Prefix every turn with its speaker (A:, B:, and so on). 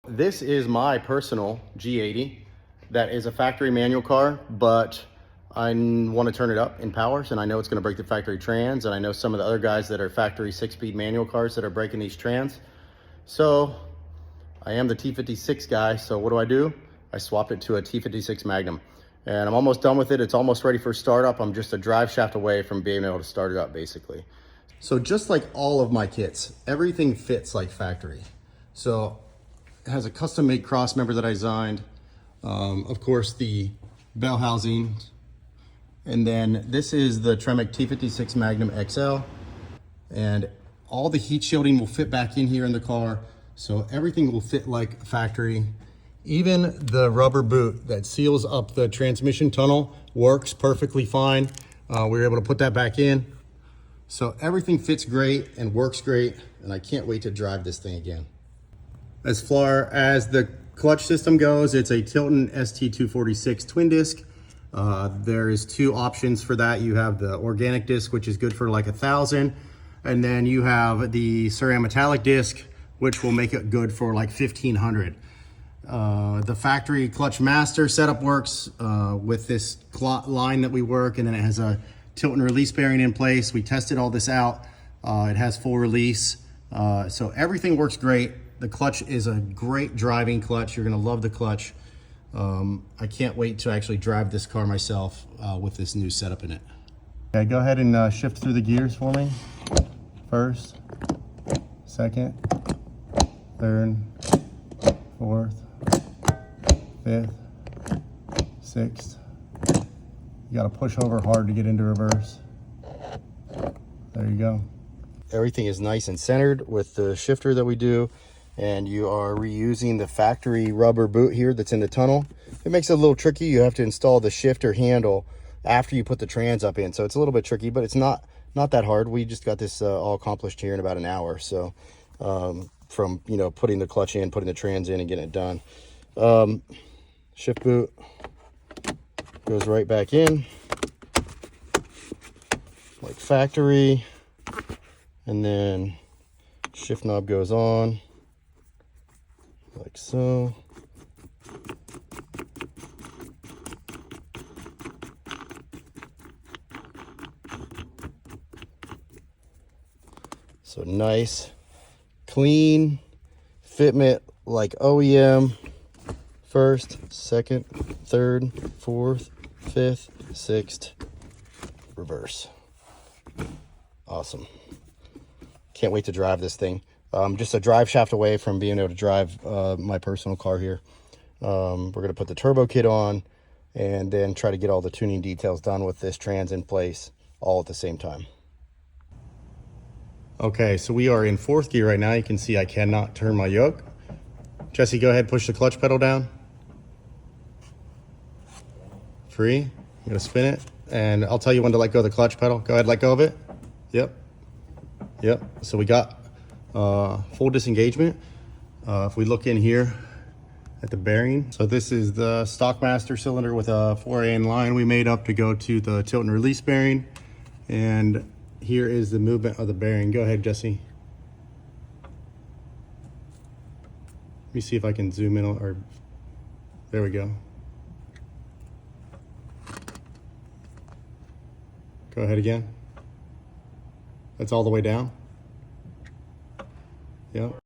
A: This is my personal G80 that is a factory manual car, but I want to turn it up in powers, and I know it's going to break the factory trans, and I know some of the other guys that are factory 6-speed manual cars that are breaking these trans. So I am the T56 guy, so what do? I swapped it to a T56 Magnum, and I'm almost done with it. It's almost ready for startup. I'm just a drive shaft away from being able to start it up, basically. So just like all of my kits, everything fits like factory. So it has a custom made cross member that I designed. Of course, the bell housing. And then this is the TREMEC T56 Magnum XL. And all the heat shielding will fit back in here in the car. So everything will fit like factory. Even the rubber boot that seals up the transmission tunnel works perfectly fine. We were able to put that back in. So everything fits great and works great. And I can't wait to drive this thing again. As far as the clutch system goes, it's a Tilton ST246 twin disc. There is two options for that. You have the organic disc, which is good for like 1,000. And then you have the ceramametallic disc, which will make it good for like 1,500. The factory clutch master setup works with this line that we work, and then it has a Tilton release bearing in place. We tested all this out. It has full release. So everything works great. The clutch is a great driving clutch. You're gonna love the clutch. I can't wait to actually drive this car myself with this new setup in it. Okay, go ahead and shift through the gears for me. First, second, third, fourth, fifth, sixth. You gotta push over hard to get into reverse. There you go. Everything is nice and centered with the shifter that we do. And you are reusing the factory rubber boot here that's in the tunnel. It makes it a little tricky. You have to install the shifter handle after you put the trans up in. So it's a little bit tricky, but it's not that hard. We just got this all accomplished here in about an hour. So from, putting the clutch in, putting the trans in and getting it done. Shift boot goes right back in like factory. And then shift knob goes on. Like so. So nice, clean fitment like OEM. First, second, third, fourth, fifth, sixth, reverse. Awesome. Can't wait to drive this thing. Just a drive shaft away from being able to drive my personal car here. We're gonna put the turbo kit on and then try to get all the tuning details done with this trans in place all at the same time. Okay, so we are in fourth gear right now. You can see I cannot turn my yoke. Jesse, go ahead, push the clutch pedal down. Free, I'm gonna spin it, and I'll tell you when to let go of the clutch pedal. Go ahead, let go of it. Yep, so we got full disengagement. If we look in here at the bearing, so this is the stock master cylinder with a 4AN line we made up to go to the Tilton release bearing, and here is the movement of the bearing. Go ahead, Jesse. Let me see if I can zoom in, or there we go. Go ahead again. That's all the way down. Yep.